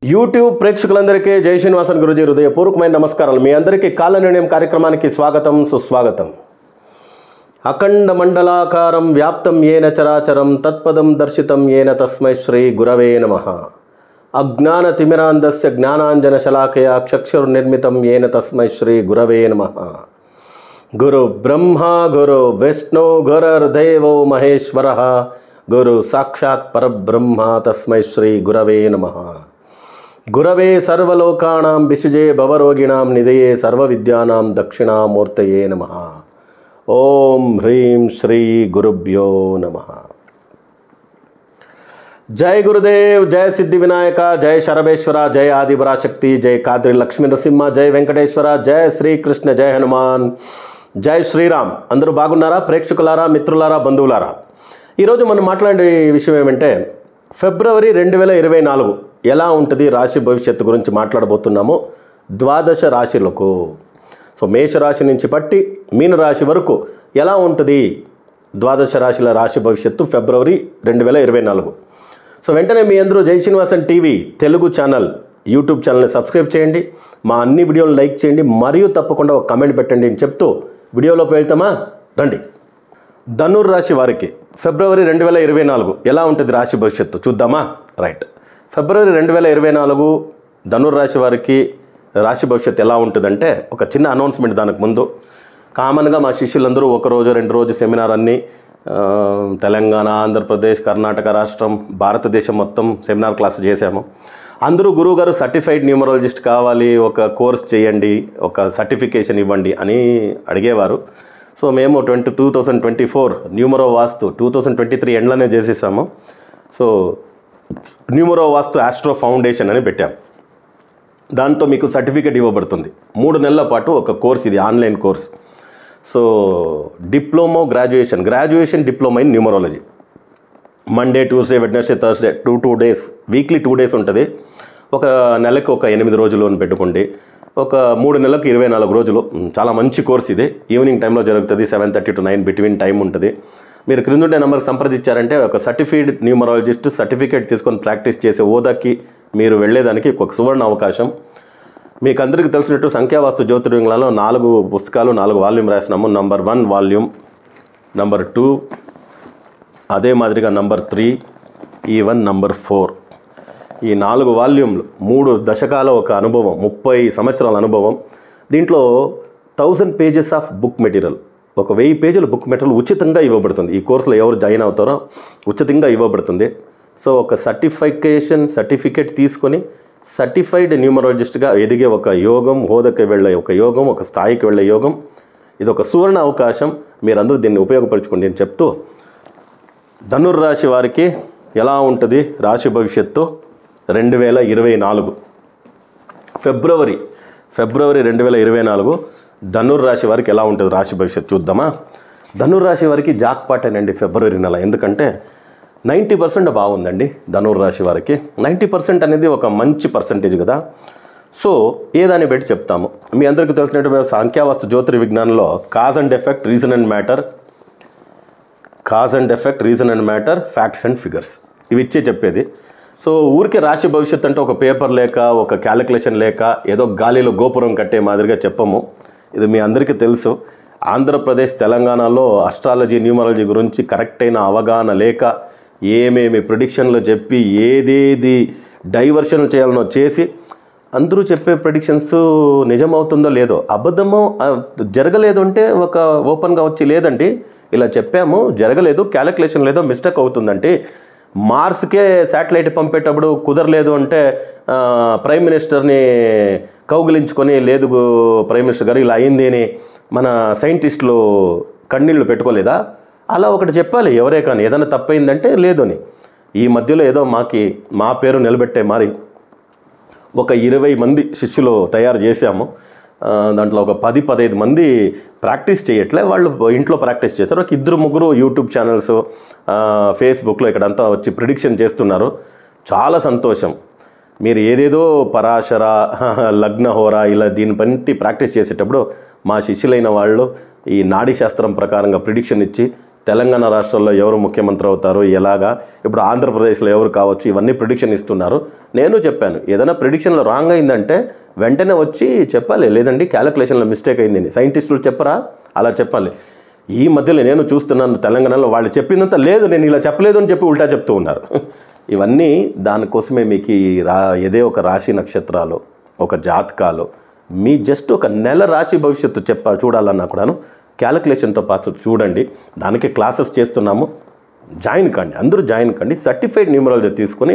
YouTube ప్రేక్షకులందరికీ జై శ్రీనివాసన్ గురుజీ హృదయపూర్వకమైన నమస్కారాలు. మీ అందరికీ కాల నిర్ణయం కార్యక్రమానికి స్వాగతం, సుస్వాగతం. అఖండ మండలాకారం వ్యాప్తం ఏన చరాచరం తత్పదం దర్శితం ఏన తస్మై శ్రీ గురవే నమః. అజ్ఞాన తిమిరాంధస్య జ్ఞానాంజన శలాకయా చక్షుర్నిర్మితం ఏన తస్మై శ్రీ గురవే నమః. గురు బ్రహ్మ గురు విష్ణు గురుర్దేవో మహేశ్వరః గురు సాక్షాత్ పరబ్రహ్మ తస్మై శ్రీ గురవే నమః. గురవే సర్వలోకానాం విశుజే భవరోగిణాం నిధయే సర్వవిద్యానాం దక్షిణామూర్తయే నమః. ఓం హ్రీం శ్రీ గురుభ్యో నమః. జై గురుదేవ్, జై సిద్ధి వినాయక, జై శరభేశ్వర, జై ఆదిపరాశక్తి, జై కాద్రి లక్ష్మీ నరసింహ, జై వెంకటేశ్వర, జై శ్రీకృష్ణ, జై హనుమాన్, జై శ్రీరామ్. అందరూ బాగున్నారా? ప్రేక్షకులారా, మిత్రులారా, బంధువులారా, ఈరోజు మనం మాట్లాడే విషయం ఏమంటే ఫిబ్రవరి 2024 ఎలా ఉంటుంది రాశి భవిష్యత్తు గురించి మాట్లాడబోతున్నాము. ద్వాదశ రాశులకు, సో మేషరాశి నుంచి పట్టి మీనరాశి వరకు ఎలా ఉంటుంది ద్వాదశ రాశుల రాశి భవిష్యత్తు ఫిబ్రవరి 2024. సో వెంటనే మీ అందరూ జై Srinivasan TV Telugu channel YouTube ఛానల్ని సబ్స్క్రైబ్ చేయండి, మా అన్ని వీడియోలు లైక్ చేయండి, మరియు తప్పకుండా ఒక కామెంట్ పెట్టండి అని చెప్తూ వీడియోలోకి వెళ్తామా రండి. ధనుర్రాశి వారికి ఫిబ్రవరి 2024 ఎలా ఉంటుంది రాశి భవిష్యత్తు చూద్దామా? రైట్. ఫిబ్రవరి 2024 ధనుర్రాశి వారికి రాశి భవిష్యత్తు ఎలా ఉంటుందంటే ఒక చిన్న అనౌన్స్మెంట్. దానికి ముందు కామన్గా మా శిష్యులందరూ ఒకరోజు 2 రోజు సెమినార్ అన్నీ తెలంగాణ, ఆంధ్రప్రదేశ్, కర్ణాటక రాష్ట్రం, భారతదేశం మొత్తం సెమినార్ క్లాస్ చేశాము. అందరూ గురువుగారు సర్టిఫైడ్ న్యూమరాలజిస్ట్ కావాలి, ఒక కోర్స్ చేయండి, ఒక సర్టిఫికేషన్ ఇవ్వండి అని అడిగేవారు. సో మేము 2024 న్యూమరో వాస్తు 2023 ఎండ్లోనే చేసేసాము. సో న్యూమరో వాస్తు ఆస్ట్రో ఫౌండేషన్ అని పెట్టాం. దాంతో మీకు సర్టిఫికేట్ ఇవ్వబడుతుంది. 3 నెలల పాటు ఒక కోర్స్, ఇది online course. So diploma graduation diploma in numerology. Monday, Tuesday, Wednesday, Thursday 2 days, weekly 2 days ఉంటుంది. ఒక నెలకు ఒక 8 రోజులు అని పెట్టుకోండి. ఒక 3 నెలలకు 24 రోజులు. చాలా మంచి కోర్స్ ఇది. ఈవినింగ్ టైంలో జరుగుతుంది. 7:30 to 9 బిట్వీన్ టైం ఉంటుంది. మీరు క్రిందుండే నెంబర్కి సంప్రదించారంటే ఒక సర్టిఫైడ్ న్యూమరాలజిస్ట్ సర్టిఫికేట్ తీసుకొని ప్రాక్టీస్ చేసే హోదాకి మీరు వెళ్ళేదానికి ఒక సువర్ణ అవకాశం. మీకు అందరికీ తెలిసినట్టు సంఖ్యావాస్తు జ్యోతిర్లింగాలలో 4 పుస్తకాలు, 4 వాల్యూమ్ రాసినాము. నంబర్ 1 వాల్యూమ్, నంబర్ 2, అదే మాదిరిగా నంబర్ 3, ఈవెన్ నంబర్ 4. ఈ 4 వాల్యూమ్లు 3 దశకాల ఒక అనుభవం, 30 సంవత్సరాల అనుభవం. దీంట్లో 1000 pages ఆఫ్ బుక్ మెటీరియల్, ఒక 1000 పేజీల బుక్ మెటీరియల్ ఉచితంగా ఇవ్వబడుతుంది. ఈ కోర్సులో ఎవరు జాయిన్ అవుతారో ఉచితంగా ఇవ్వబడుతుంది. సో ఒక సర్టిఫికేట్ తీసుకొని సర్టిఫైడ్ న్యూమరాలజిస్ట్గా ఎదిగే ఒక యోగం, హోదాకి వెళ్ళే ఒక యోగం, ఒక స్థాయికి వెళ్ళే యోగం. ఇది ఒక సువర్ణ అవకాశం. మీరందరూ దీన్ని ఉపయోగపరచుకోండి అని చెప్తూ, ధనుర్రాశి వారికి ఎలా ఉంటుంది రాశి భవిష్యత్తు 2024 ఫిబ్రవరి 2024 ధనుర్రాశి వారికి ఎలా ఉంటుంది రాశి భవిష్యత్తు చూద్దామా? ధనుర్రాశి వారికి జాక్పాటేనండి ఫిబ్రవరి నెల. ఎందుకంటే 90% బాగుందండి ధనుర్రాశి వారికి. 90% అనేది ఒక మంచి పర్సంటేజ్ కదా. సో ఏదాన్ని బట్టి చెప్తాము. మీ అందరికీ తెలిసినట్టు మేము సంఖ్యావాస్తు జ్యోతిర్విజ్ఞానంలో cause and effect, reason and matter, facts and figures ఇవి ఇచ్చే చెప్పేది. సో ఊరికే రాశి భవిష్యత్తు అంటే ఒక పేపర్ లేక, ఒక క్యాలిక్యులేషన్ లేక, ఏదో గాలిలో గోపురం కట్టే మాదిరిగా చెప్పము. ఇది మీ అందరికీ తెలుసు. ఆంధ్రప్రదేశ్, తెలంగాణలో అస్ట్రాలజీ, న్యూమరాలజీ గురించి కరెక్ట్ అయిన అవగాహన లేక ఏమేమి ప్రిడిక్షన్లు చెప్పి ఏదేది డైవర్షన్ చేయాలనో చేసి అందరూ చెప్పే ప్రిడిక్షన్స్ నిజమవుతుందో లేదో, అబద్ధమో జరగలేదు అంటే ఒక ఓపెన్గా వచ్చి లేదండి ఇలా చెప్పాము జరగలేదు, క్యాలిక్యులేషన్ లేదో మిస్టేక్ అవుతుందంటే, మార్స్కే శాటిలైట్ పంపేటప్పుడు కుదరలేదు అంటే ప్రైమ్ మినిస్టర్ని కౌగిలించుకొని లేదు ప్రైమ్ మినిస్టర్ గారు ఇలా అయింది అని మన సైంటిస్టులు కన్నీళ్ళు పెట్టుకోలేదా? అలా ఒకటి చెప్పాలి ఎవరే కానీ. ఏదైనా తప్పైందంటే లేదు అని. ఈ మధ్యలో ఏదో మా పేరు నిలబెట్టే మరి ఒక 20 మంది శిష్యులు తయారు చేశాము. దాంట్లో ఒక 10-15 మంది ప్రాక్టీస్ చేయట్లే, వాళ్ళు ఇంట్లో ప్రాక్టీస్ చేస్తారు. ఒక 2-3 యూట్యూబ్ ఛానల్స్, ఫేస్బుక్లో ఇక్కడంతా వచ్చి ప్రిడిక్షన్ చేస్తున్నారు. చాలా సంతోషం. మీరు ఏదేదో పరాశర, లగ్నహోర ఇలా దీని బట్టి ప్రాక్టీస్ చేసేటప్పుడు మా శిష్యులైన వాళ్ళు ఈ నాడీ శాస్త్రం ప్రకారంగా ప్రిడిక్షన్ ఇచ్చి తెలంగాణ రాష్ట్రంలో ఎవరు ముఖ్యమంత్రి అవుతారు, ఎలాగా, ఇప్పుడు ఆంధ్రప్రదేశ్లో ఎవరు కావచ్చు, ఇవన్నీ ప్రిడిక్షన్ ఇస్తున్నారు. నేను చెప్పాను, ఏదైనా ప్రిడిక్షన్లో రాంగ్ అయిందంటే వెంటనే వచ్చి చెప్పాలి, లేదండి క్యాలిక్యులేషన్లో మిస్టేక్ అయింది. సైంటిస్టులు చెప్పరా, అలా చెప్పాలి. ఈ మధ్యలో నేను చూస్తున్నాను తెలంగాణలో వాళ్ళు చెప్పిందంతా లేదు, నేను ఇలా చెప్పలేదు అని చెప్పి ఉల్టా చెప్తూ ఉన్నారు. ఇవన్నీ దానికోసమే మీకు ఏదే ఒక రాశి నక్షత్రాలు, ఒక జాతకాలు, మీ జస్ట్ ఒక నెల రాశి భవిష్యత్తు చూడాలన్నా కూడాను క్యాలిక్యులేషన్తో పాటు చూడండి. దానికి క్లాసెస్ చేస్తున్నాము, జాయిన్ కండి, అందరూ జాయిన్ కండి. సర్టిఫైడ్ న్యూమరాలజీ తీసుకొని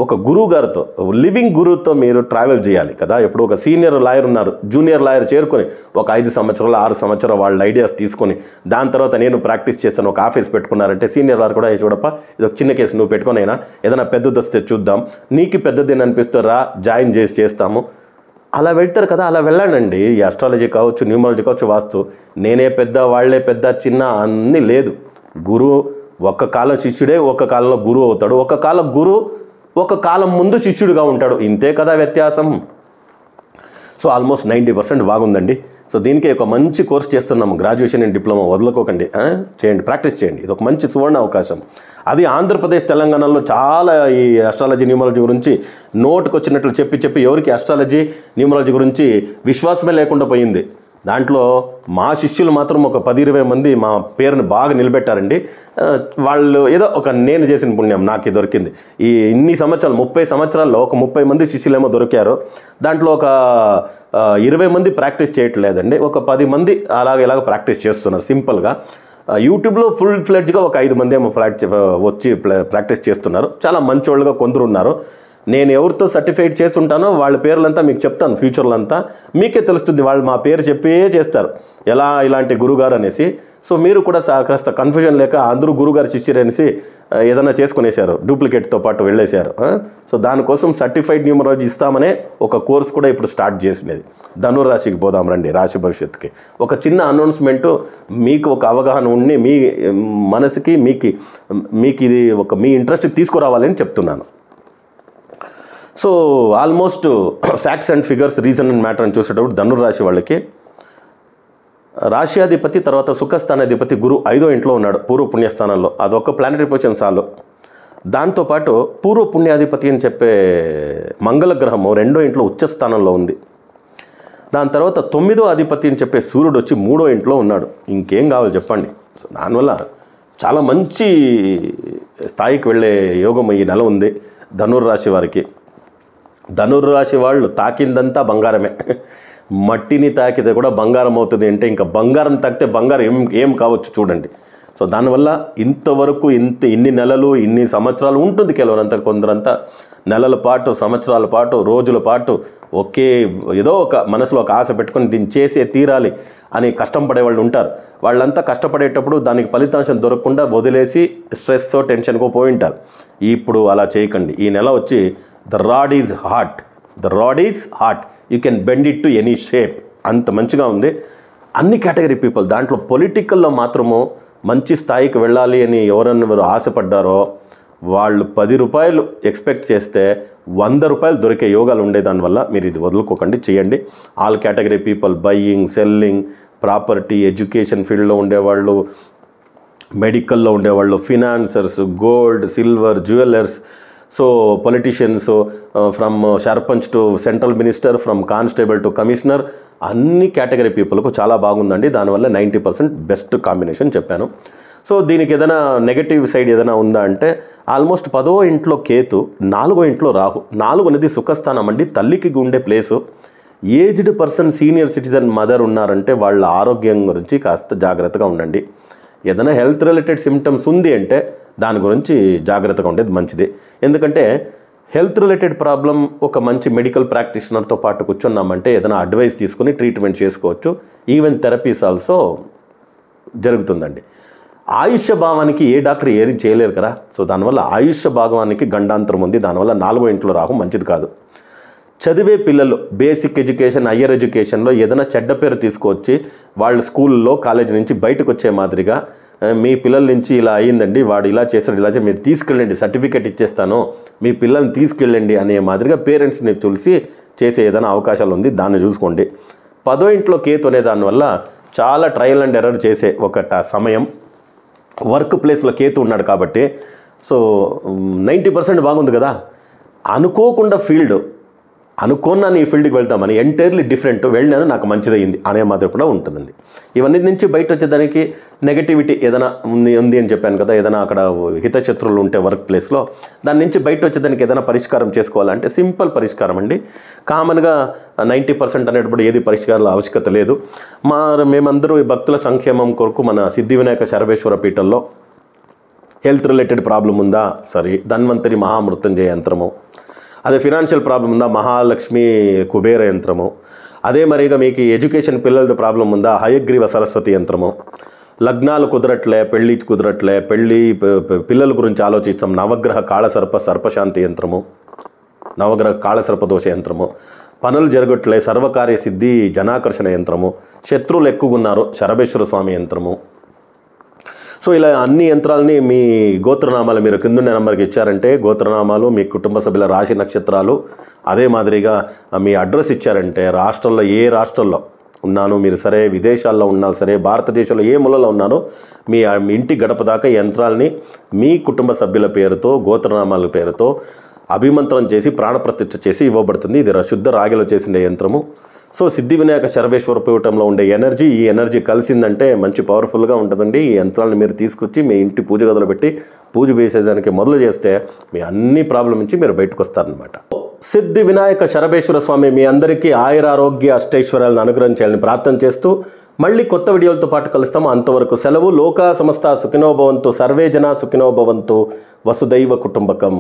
ఒక గురువు గారితో, లివింగ్ గురువుతో మీరు ట్రావెల్ చేయాలి కదా. ఇప్పుడు ఒక సీనియర్ లాయర్ ఉన్నారు, జూనియర్ లాయర్ చేరుకొని ఒక 5 సంవత్సరాలు 6 సంవత్సరాలు వాళ్ళ ఐడియాస్ తీసుకొని దాని తర్వాత నేను ప్రాక్టీస్ చేస్తాను, ఒక ఆఫీస్ పెట్టుకున్నారంటే సీనియర్ లాయర్ కూడా చూడప్ప ఇది ఒక చిన్న కేసు నువ్వు పెట్టుకునైనా ఏదైనా పెద్దది వస్తే చూద్దాం, నీకు పెద్దది అనిపిస్తే రా జాయిన్ చేస్తాము, అలా వెళ్తారు కదా. అలా వెళ్ళండి. ఈ ఆస్ట్రాలజీ కావచ్చు, న్యూమరాలజీ కావచ్చు, వాస్తు నేనే పెద్ద వాళ్ళే పెద్ద చిన్న అన్నీ లేదు. గురువు ఒక్క కాలం శిష్యుడే ఒక కాలంలో గురువు అవుతాడు, ఒక కాలం గురువు ఒక కాలం ముందు శిష్యుడిగా ఉంటాడు, ఇంతే కదా వ్యత్యాసం. సో ఆల్మోస్ట్ 90% బాగుందండి. సో దీనికి ఒక మంచి కోర్స్ చేస్తున్నాము, గ్రాడ్యుయేషన్ అండ్ డిప్లొమా. వదులుకోకండి, చేయండి, ప్రాక్టీస్ చేయండి. ఇది ఒక మంచి సువర్ణ అవకాశం. అది ఆంధ్రప్రదేశ్ తెలంగాణలో చాలా ఈ ఆస్ట్రాలజీ న్యూమరాలజీ గురించి నోటుకు వచ్చినట్లు చెప్పి ఎవరికి ఆస్ట్రాలజీ న్యూమరాలజీ గురించి విశ్వాసమే లేకుండా పోయింది. దాంట్లో మా శిష్యులు మాత్రం ఒక 10-20 మంది మా పేరుని బాగా నిలబెట్టారండి. వాళ్ళు ఏదో ఒక నేను చేసిన పుణ్యం నాకు దొరికింది. ఈ ఇన్ని సంవత్సరాలు 30 సంవత్సరాల్లో ఒక 30 మంది శిష్యులేమో దొరికారు. దాంట్లో ఒక 20 మంది ప్రాక్టీస్ చేయట్లేదండి, ఒక 10 మంది ఇలాగ ప్రాక్టీస్ చేస్తున్నారు సింపుల్గా. యూట్యూబ్లో ఫుల్ ఫ్లెడ్జ్గా ఒక 5 మంది ఏమో వచ్చి ప్రాక్టీస్ చేస్తున్నారు. చాలా మంచోళ్ళుగా కొందరు ఉన్నారు. నేను ఎవరితో సర్టిఫైడ్ చేసి ఉంటానో వాళ్ళ పేర్లంతా మీకు చెప్తాను, ఫ్యూచర్లో అంతా మీకే తెలుస్తుంది. వాళ్ళు మా పేరు చెప్పే చేస్తారు, ఎలా ఇలాంటి గురుగారు అనేసి. సో మీరు కూడా కాస్త కన్ఫ్యూజన్ లేక అందరూ గురుగారు శిష్యులు అనేసి ఏదైనా చేసుకునేశారు, డూప్లికేట్తో పాటు వెళ్ళేశారు. సో దానికోసం సర్టిఫైడ్ న్యూమరాలజీ ఇస్తామనే ఒక కోర్స్ కూడా ఇప్పుడు స్టార్ట్ చేసినది. ధనురాశికి పోదాం రండి, రాశి భవిష్యత్తుకి. ఒక చిన్న అనౌన్స్మెంటు, మీకు ఒక అవగాహన ఉండి మీ మనసుకి మీకు ఇది ఒక మీ ఇంట్రెస్ట్కి తీసుకురావాలని చెప్తున్నాను. So almost facts and figures, reason and matter అని చూసేటప్పుడు ధనుర్రాశి వాళ్ళకి రాశ్యాధిపతి తర్వాత సుఖస్థానాధిపతి గురు 5వ ఇంట్లో ఉన్నాడు, పూర్వ పుణ్యస్థానంలో. అదొక ప్లానెటరీ పొజిషన్ చాలు. దాంతోపాటు పూర్వ పుణ్యాధిపతి అని చెప్పే మంగళ గ్రహము 2వ ఇంట్లో ఉచ్చ స్థానంలో ఉంది. దాని తర్వాత 9వ అధిపతి అని చెప్పే సూర్యుడు వచ్చి 3వ ఇంట్లో ఉన్నాడు. ఇంకేం కావాలి చెప్పండి. సో దానివల్ల చాలా మంచి స్థాయికి వెళ్ళే యోగం ఈ నెల ఉంది ధనుర్రాశి వారికి. ధనుర్రాశి వాళ్ళు తాకిందంతా బంగారమే. మట్టిని తాకితే కూడా బంగారం అవుతుంది అంటే ఇంకా బంగారం తాకితే బంగారం ఏం కావచ్చు చూడండి. సో దానివల్ల ఇంతవరకు ఇన్ని నెలలు ఇన్ని సంవత్సరాలు ఉంటుంది, కొందరంతా నెలల పాటు, సంవత్సరాల పాటు, రోజుల పాటు ఒకే ఏదో ఒక మనసులో ఒక ఆశ పెట్టుకొని దీన్ని చేసే తీరాలి అని కష్టం పడే వాళ్ళు ఉంటారు. వాళ్ళంతా కష్టపడేటప్పుడు దానికి ఫలితాంశం దొరకకుండా వదిలేసి స్ట్రెస్ టెన్షన్కో పోయింటారు. ఇప్పుడు అలా చేయకండి. ఈ నెల వచ్చి the rod is hot, you can bend it to any shape. అంత మంచిగా ఉంది. అన్ని కేటగిరీ పీపుల్, దాంట్లో పొలిటికల్లో మాత్రము మంచి స్థాయికి వెళ్ళాలి అని ఎవరు ఆశపడ్డారో వాళ్ళు 10 రూపాయలు ఎక్స్పెక్ట్ చేస్తే 100 రూపాయలు దొరికే యోగాలు ఉండే. దానివల్ల మీరు ఇది వదులుకోకండి, చేయండి. All category people, buying, selling, property, education ఫీల్డ్లో ఉండేవాళ్ళు, మెడికల్లో ఉండేవాళ్ళు, financers, gold, silver, jewellers, so politicians, from sarpanch to central minister, from constable to commissioner, అన్ని కేటగిరీ పీపుల్కు చాలా బాగుందండి. దానివల్ల 90% బెస్ట్ కాంబినేషన్ చెప్పాను. సో దీనికి ఏదైనా నెగటివ్ సైడ్ ఏదైనా ఉందా అంటే ఆల్మోస్ట్ 10వ ఇంట్లో కేతు, 4వ ఇంట్లో రాహు. 4 అనేది సుఖస్థానం అండి, తల్లికి ఉండే place. Aged person, senior citizen mother ఉన్నారంటే వాళ్ళ ఆరోగ్యం గురించి కాస్త జాగ్రత్తగా ఉండండి. ఏదైనా హెల్త్ రిలేటెడ్ సిమ్టమ్స్ ఉంది అంటే దాని గురించి జాగ్రత్తగా ఉండేది మంచిది. ఎందుకంటే హెల్త్ రిలేటెడ్ ప్రాబ్లం ఒక మంచి మెడికల్ ప్రాక్టీషనర్తో పాటు కూర్చున్నామంటే ఏదైనా అడ్వైస్ తీసుకుని ట్రీట్మెంట్ చేసుకోవచ్చు. ఈవెన్ థెరపీస్ ఆల్సో జరుగుతుందండి. ఆయుష్య భావానికి ఏ డాక్టర్ ఏది చేయలేరు కదా. సో దానివల్ల ఆయుష్య భాగానికి గండాంతరం ఉంది. దానివల్ల 4వ ఇంట్లో రాహు మంచిది కాదు. చదివే పిల్లలు బేసిక్ ఎడ్యుకేషన్, హయ్యర్ ఎడ్యుకేషన్లో ఏదైనా చెడ్డ పేరు తీసుకొచ్చి వాళ్ళు స్కూల్లో కాలేజీ నుంచి బయటకు వచ్చే మాదిరిగా మీ పిల్లల నుంచి ఇలా అయ్యిందండి, వాడు ఇలా చేశాడు, ఇలా మీరు తీసుకెళ్ళండి, సర్టిఫికేట్ ఇచ్చేస్తాను, మీ పిల్లల్ని తీసుకెళ్ళండి అనే మాదిరిగా పేరెంట్స్ని చూసి చేసే ఏదైనా అవకాశాలు ఉంది, దాన్ని చూసుకోండి. 10వ ఇంట్లో కేతు అనే దానివల్ల చాలా ట్రయల్ అండ్ ఎర్రర్ చేసే ఒక సమయం. వర్క్ ప్లేస్లో కేతు ఉన్నాడు కాబట్టి సో 90% బాగుంది కదా. అనుకోకుండా ఫీల్డ్ అనుకున్నాను ఈ ఫీల్డ్కి వెళ్తామని ఎంటైర్లీ డిఫరెంట్ వెళ్ళినాను, నాకు మంచిదయ్యింది అనే మాదిరి కూడా ఉంటుందండి. ఇవన్నీ నుంచి బయట వచ్చేదానికి నెగటివిటీ ఏదైనా ఉంది అని చెప్పాను కదా, ఏదైనా అక్కడ హితశత్రువులు ఉంటే వర్క్ ప్లేస్లో దాని నుంచి బయట వచ్చేదానికి ఏదైనా పరిష్కారం చేసుకోవాలంటే సింపుల్ పరిష్కారం అండి. కామన్గా 90% అనేటప్పుడు ఏది పరిష్కారాల ఆవశ్యకత లేదు. మేమందరూ ఈ భక్తుల సంక్షేమం కొరకు మన సిద్ధి వినాయక శరభేశ్వర పీఠంలో హెల్త్ రిలేటెడ్ ప్రాబ్లం ఉందా సరే ధన్వంతరి మహామృత్యుంజయ యంత్రము, అదే ఫినాన్షియల్ ప్రాబ్లం ఉందా మహాలక్ష్మి కుబేర యంత్రము, అదే మరిగా మీకు ఎడ్యుకేషన్ పిల్లలది ప్రాబ్లం ఉందా హయగ్రీవ సరస్వతి యంత్రము, లగ్నాలు కుదరట్లే పెళ్ళి కుదరట్లే పిల్లల గురించి ఆలోచిస్తాం నవగ్రహ కాళసర్ప సర్పశాంతి యంత్రము, నవగ్రహ కాళసర్ప దోష యంత్రము, పనులు జరగట్లే సర్వకార్య సిద్ధి జనాకర్షణ యంత్రము, శత్రువులు ఎక్కువగా ఉన్నారు శరభేశ్వర స్వామి యంత్రము. సో ఇలా అన్ని యంత్రాలని మీ గోత్రనామాలు మీరు కిందున్న నెంబర్కి ఇచ్చారంటే గోత్రనామాలు మీ కుటుంబ సభ్యుల రాశి నక్షత్రాలు అదే మాదిరిగా మీ అడ్రస్ ఇచ్చారంటే రాష్ట్రంలో ఏ రాష్ట్రంలో ఉన్నాను మీరు సరే విదేశాల్లో ఉన్నారు సరే భారతదేశంలో ఏ మూలలో ఉన్నారో మీ ఇంటి గడప దాకా యంత్రాలని మీ కుటుంబ సభ్యుల పేరుతో గోత్రనామాల పేరుతో అభిమంత్రం చేసి ప్రాణప్రతిష్ఠ చేసి ఇవ్వబడుతుంది. ఇది శుద్ధ రాగిలో చేసిన యంత్రము. సో సిద్ధి వినాయక శరభేశ్వర పీఠంలో ఉండే ఎనర్జీ ఈ ఎనర్జీ కలిసిందంటే మంచి పవర్ఫుల్గా ఉంటుందండి. ఈ యంత్రాలను మీరు తీసుకొచ్చి మీ ఇంటి పూజ గదిలో పెట్టి పూజ చేసేదానికి మొదలు చేస్తే మీ అన్ని ప్రాబ్లం నుంచి మీరు బయటకు వస్తారనమాట. సిద్ధి వినాయక శరభేశ్వర స్వామి మీ అందరికీ ఆయురారోగ్య అష్టైశ్వర్యాలను అనుగ్రహించాలని ప్రార్థన చేస్తూ మళ్ళీ కొత్త వీడియోలతో పాటు కలుస్తాము. అంతవరకు సెలవు. లోకా సమస్త సుఖినో భవంతు, సర్వే జనా సుఖినో భవంతు, వసుదైవ కుటుంబకం.